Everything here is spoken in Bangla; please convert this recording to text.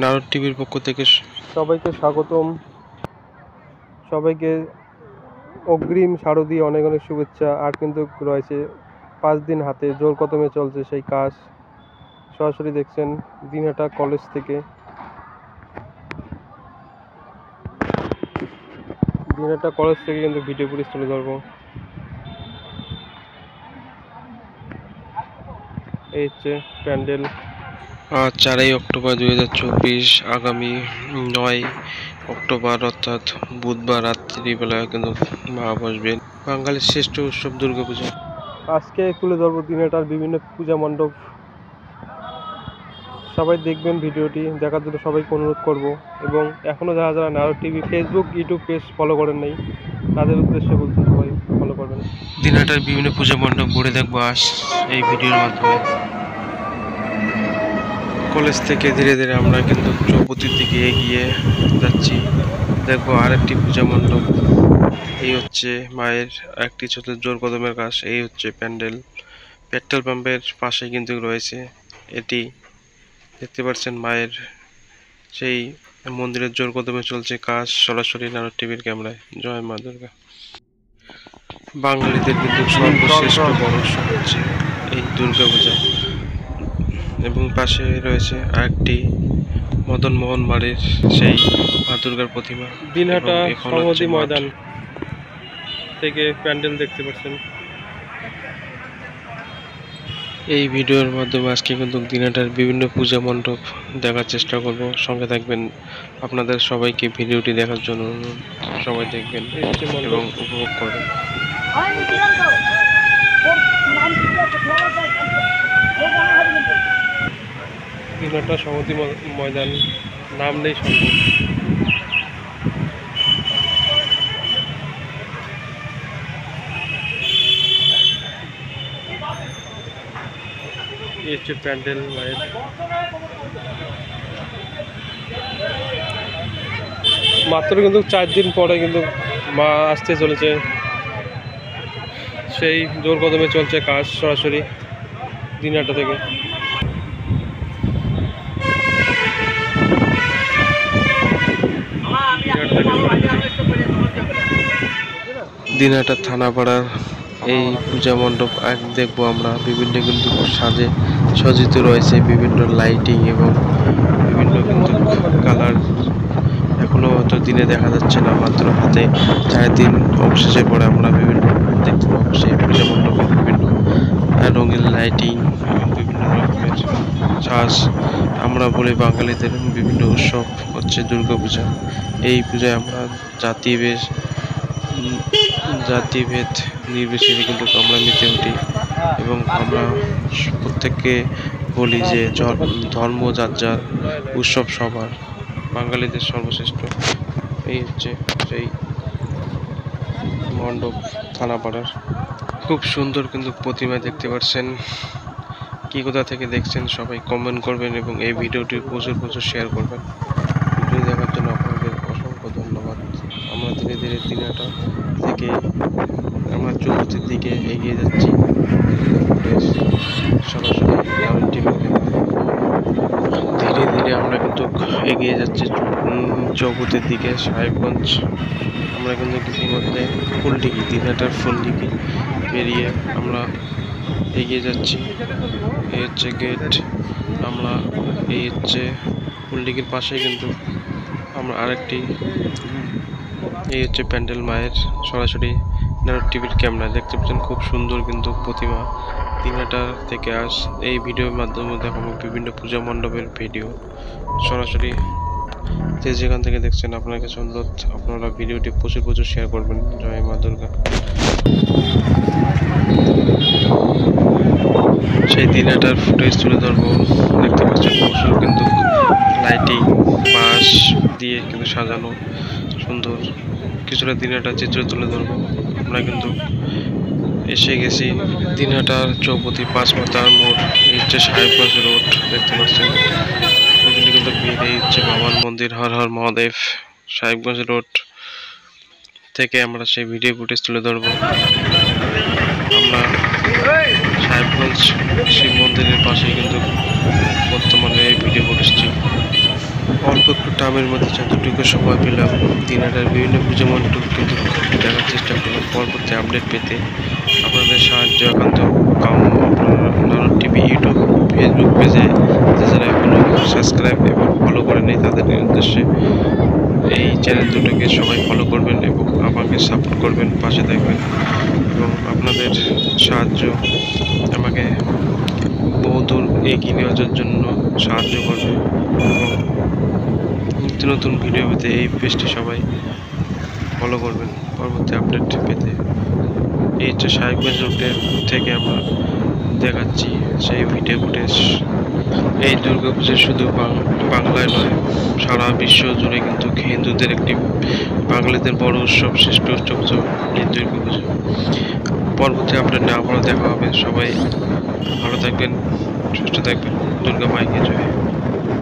নারদ টিভির পক্ষ থেকে সবাইকে স্বাগতম। সবাইকে অগ্রিম শারদীয় অনেক অনেক শুভেচ্ছা। আর কিন্তু রয়েছে 5 দিন হাতে, জোর কদমে চলছে সেই কাজ। সরাসরি দেখছেন দিনহাটা কলেজ থেকে। দিনহাটা কলেজ থেকে কিন্তু ভিডিও ফুটেজ তুলে ধরবো। এই হচ্ছে প্যান্ডেল। 4 অক্টোবর 2024, আগামী 9 অক্টোবর অর্থাৎ বুধবার রাত্রিবেলা কিন্তু মা বসবেন। বাঙালির শ্রেষ্ঠ উৎসব দুর্গাপূজা। আজকে তুলে ধরবো দিনহাটার বিভিন্ন পূজা মণ্ডপ। সবাই দেখবেন ভিডিওটি, দেখার জন্য সবাইকে অনুরোধ করব। এবং এখনও যারা যারা Narad TV Facebook YouTube page follow করেন নাই, তাদের উদ্দেশ্যে বলছি সবাই ফলো করবেন। দিনহাটার বিভিন্ন পূজা মণ্ডপ ঘুরে দেখবো আজ এই ভিডিওর মাধ্যমে। কলেজ থেকে ধীরে ধীরে আমরা কিন্তু চৌপতির দিকে এগিয়ে যাচ্ছি। দেখবো আরেকটি পূজা মণ্ডপ। এই হচ্ছে মায়ের একটি ছোট জোর কদমের কাজ। এই হচ্ছে প্যান্ডেল। পেট্রোল পাম্পের পাশে কিন্তু রয়েছে এটি। দেখতে পাচ্ছেন মায়ের সেই মন্দিরের জোর কদমে চলছে কাজ, সরাসরি নারদ টিভির ক্যামেরায়। জয় মা দুর্গা। বাঙালিদের কিন্তু সর্বশ্রেষ্ঠ বড় উৎসব হচ্ছে এই দুর্গাপূজা। এবং পাশে রয়েছে আরেকটি মদন মোহন বাড়ির সেই মা দুর্গার প্রতিমা। দিনহাটা সমাধি ময়দান থেকে প্যান্ডেল দেখতে পাচ্ছেন। এই ভিডিওর মাধ্যমে আজকে কিন্তু দিনহাটার বিভিন্ন পূজা মণ্ডপ দেখার চেষ্টা করব। সঙ্গে থাকবেন। আপনাদের সবাইকে ভিডিওটি দেখার জন্য সবাই দেখবেন এবং উপভোগ করবেন। দিনহাটা সমাধি ময়দান, নাম নেই সম্ভব। এই হচ্ছে প্যান্ডেল মায়ের। মাত্র কিন্তু 4 দিন পরে কিন্তু মা আসতে চলেছে। সেই জোর কদমে চলছে কাজ, সরাসরি দিনহাটা থেকে। দিনহাটা থানাপাড়ার এই পূজা মণ্ডপ আজ দেখবো আমরা। বিভিন্ন কিন্তু সাজে সজ্জিত রয়েছে, বিভিন্ন লাইটিং এবং বিভিন্ন কিন্তু কালার। এখনো হয়তো দিনে দেখা যাচ্ছে না, মাত্র হাতে 4 দিন অবশেষে পরে আমরা বিভিন্ন দেখতে পাবো সেই পূজা মণ্ডপে বিভিন্ন রঙিন লাইটিং এবং বিভিন্ন রকমের সাজ। আমরা বলি বাঙালিদের বিভিন্ন উৎসব হচ্ছে দুর্গাপূজা। এই পূজায় আমরা জাতিভেদ নির্বিশেষে কিন্তু আমরা মেতে উঠি এবং আমরা প্রত্যেককে বলি যে ধর্ম যার যার, উৎসব সবার, বাঙালিদের সর্বশ্রেষ্ঠ। এই হচ্ছে সেই মণ্ডপ থানাপাড়ার। খুব সুন্দর কিন্তু প্রতিমা দেখতে পাচ্ছেন। কি কোথা থেকে দেখছেন সবাই কমেন্ট করবেন এবং এই ভিডিওটি প্রচুর প্রচুর শেয়ার করবেন। ভিডিও দেখার জন্য আপনাদের অসংখ্য ধন্যবাদ। আমরা ধীরে ধীরে দিনহাটা থেকে আমরা চৌপতির দিকে এগিয়ে যাচ্ছি। সরাসরি নারদ টিভি ধীরে ধীরে আমরা কিন্তু এগিয়ে যাচ্ছি চৌপতির দিকে, সাহেবগঞ্জ। আমরা কিন্তু ইতিমধ্যে ফুলডিঘি, দিনহাটার ফুলডিঘি পেরিয়ে আমরা এগিয়ে যাচ্ছি। এই হচ্ছে গেট। আমরা এই হচ্ছে ফুলডিঘির পাশে কিন্তু আমরা আরেকটি, এই হচ্ছে প্যান্ডেল মায়ের, সরাসরি নারদ টিভির ক্যামেরা দেখতে পাচ্ছেন। খুব সুন্দর কিন্তু প্রতিমা। দিনহাটা থেকে এই ভিডিওর মাধ্যমে দেখাবো বিভিন্ন পূজা মণ্ডপের ভিডিও। সরাসরি যে যেখান থেকে দেখছেন আপনার কাছে অনুরোধ, আপনারা ভিডিওটি প্রচুর প্রচুর শেয়ার করবেন। জয় মা দুর্গা। সেই দিনহাটার ফুটেজ তুলে ধরবো। দেখতে পাচ্ছেন প্রচুর কিন্তু লাইটিং, বাঁশ দিয়ে কিন্তু সাজানো সুন্দর। কিছুটা দিনহাটার চিত্র তুলে ধরবো। আমরা কিন্তু এসে গেছি দিনহাটার চৌপতি 5 মাথার মোড়। এই হচ্ছে সাহেবগঞ্জ রোড, দেখতে পাচ্ছেন বিভিন্ন কিন্তু ভিড়। এই হচ্ছে বাবার মন্দির, হর হর মহাদেব। সাহেবগঞ্জ রোড থেকে আমরা সেই ভিডিও ফুটেজ তুলে ধরবো। আমরা সাহেবগঞ্জ শিব মন্দিরের পাশে কিন্তু বর্তমানে এই ভিডিও ফুটেজটি অল্প একটু টাইমের মধ্যে যতটুকু সময় পেলাম দিনহাটার বিভিন্ন পুজো মণ্ডপ কিন্তু দেখার চেষ্টা করলাম। পরবর্তী আপডেট পেতে আপনাদের সাহায্য একান্ত কাম্য। আপনারা নারদ টিভি ইউটিউব ফেসবুক পেজে যারা এখনও সাবস্ক্রাইব এবং ফলো করে নেই তাদের উদ্দেশ্যে এই চ্যানেল দুটোকে সবাই ফলো করবেন এবং আমাকে সাপোর্ট করবেন, পাশে থাকবেন এবং আপনাদের সাহায্য আমাকে বহুদূর এগিয়ে নেওয়ার জন্য সাহায্য করবে এবং নিত্য নতুন ভিডিও পেতে এই পেজটি সবাই ফলো করবেন পরবর্তী আপডেট পেতে। এই হচ্ছে সাহেবগঞ্জ রুটের থেকে আমরা দেখাচ্ছি সেই ভিডিও ফুটেজ। এই দুর্গাপুজো শুধু বাংলায় নয়, সারা বিশ্ব জুড়ে কিন্তু হিন্দুদের একটি বাঙালিদের বড় উৎসব, শ্রেষ্ঠ উৎসব এই দুর্গাপুজো। পরবর্তী আপডেট নিয়ে আবারও দেখা হবে। সবাই ভালো থাকবেন, সুস্থ থাকবেন। দুর্গা মাইকে জয়।